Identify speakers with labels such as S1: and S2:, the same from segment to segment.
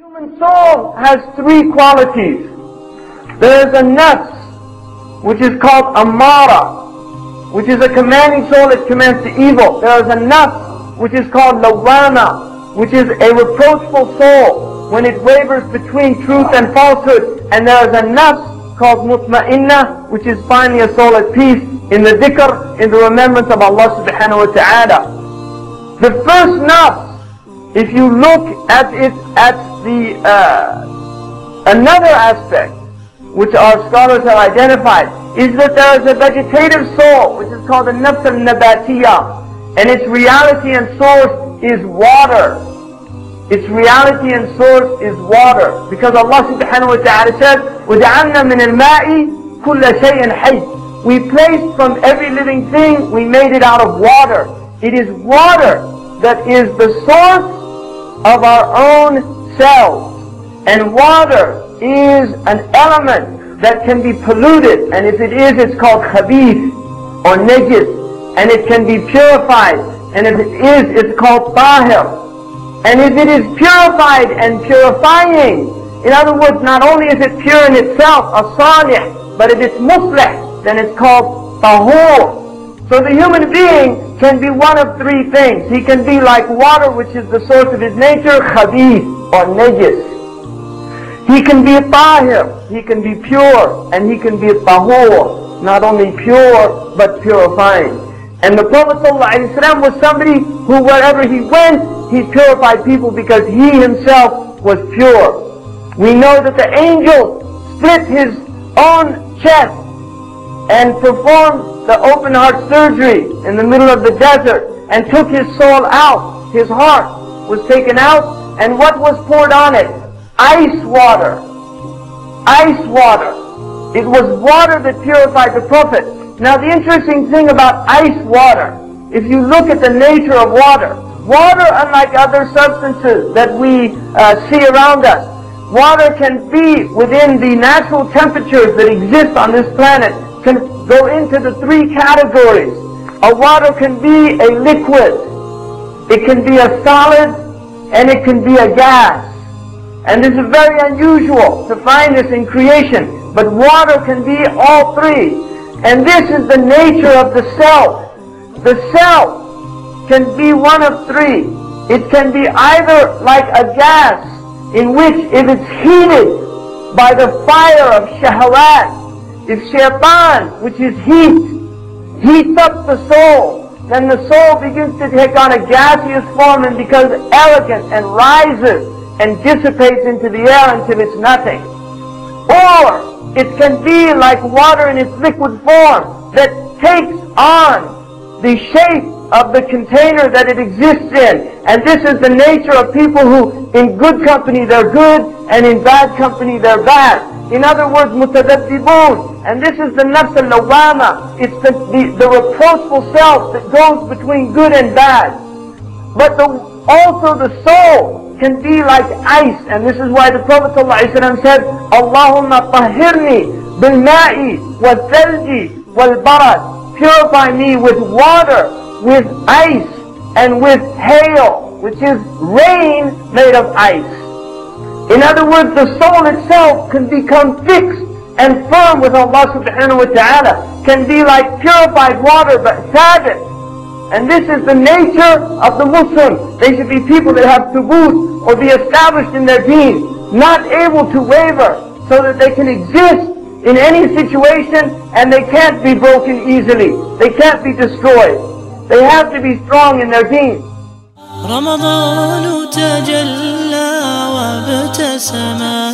S1: human soul has three qualities. There is a nafs, which is called amara, which is a commanding soul that commands to evil. There is a nafs, which is called lawama, which is a reproachful soul when it wavers between truth and falsehood. And there is a nafs called mutma'inna, which is finally a soul at peace in the dhikr, in the remembrance of Allah subhanahu wa ta'ala. The first nafs, if you look at it at the another aspect which our scholars have identified, is that there is a vegetative soul which is called the nafs al-nabatiyah, and its reality and source is water. Its reality and source is water, because Allah subhanahu wa ta'ala said, وَجَعَلْنَا مِنَ الْمَاءِ كُلَّ شَيْءٍ حَيٍّ. We placed from every living thing, we made it out of water. It is water that is the source of our own selves. And water is an element that can be polluted, and if it is, it's called khabith or najis, and it can be purified, and if it is, it's called tahir. And if it is purified and purifying, in other words, not only is it pure in itself, a salih, but if it's muslih, then it's called tahur. So the human being can be one of three things. He can be like water, which is the source of his nature, khabith or najis. He can be tahir, he can be pure, and he can be tahur, not only pure, but purifying. And the Prophet ﷺ was somebody who, wherever he went, he purified people because he himself was pure. We know that the angel split his own chest and performed the open heart surgery in the middle of the desert and took his soul out. His heart was taken out, and what was poured on it? Ice water. Ice water. It was water that purified the Prophet. Now the interesting thing about ice water, if you look at the nature of water, water, unlike other substances that we see around us, water can be within the natural temperatures that exist on this planet, can go into the three categories. A water can be a liquid, it can be a solid, and it can be a gas. And this is very unusual to find this in creation, but water can be all three. And this is the nature of the self. The self can be one of three. It can be either like a gas, in which if it's heated by the fire of shahawat, if shaitan, which is heat, heats up the soul, then the soul begins to take on a gaseous form and becomes arrogant and rises and dissipates into the air until it's nothing. Or it can be like water in its liquid form that takes on the shape of the container that it exists in. And this is the nature of people who, in good company they're good, and in bad company they're bad. In other words, mutadabbibun. And this is the nafs al-lawama. It's the reproachful self that goes between good and bad. But also the soul can be like ice, and this is why the Prophet ﷺ said, Allahumma tahhirni bil-ma'i wal-thalji wal-barad. Purify me with water, with ice, and with hail, which is rain made of ice. In other words, the soul itself can become fixed and firm with Allah subhanahu wa ta'ala, can be like purified water, but thabit. And this is the nature of the Muslim. They should be people that have thubut, or be established in their deen, not able to waver, so that they can exist in any situation, and they can't be broken easily. They can't be destroyed. They have to be strong in their deen.
S2: رمضان تجلى وابتسما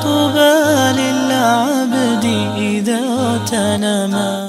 S2: طوبى للعبد إذا تنما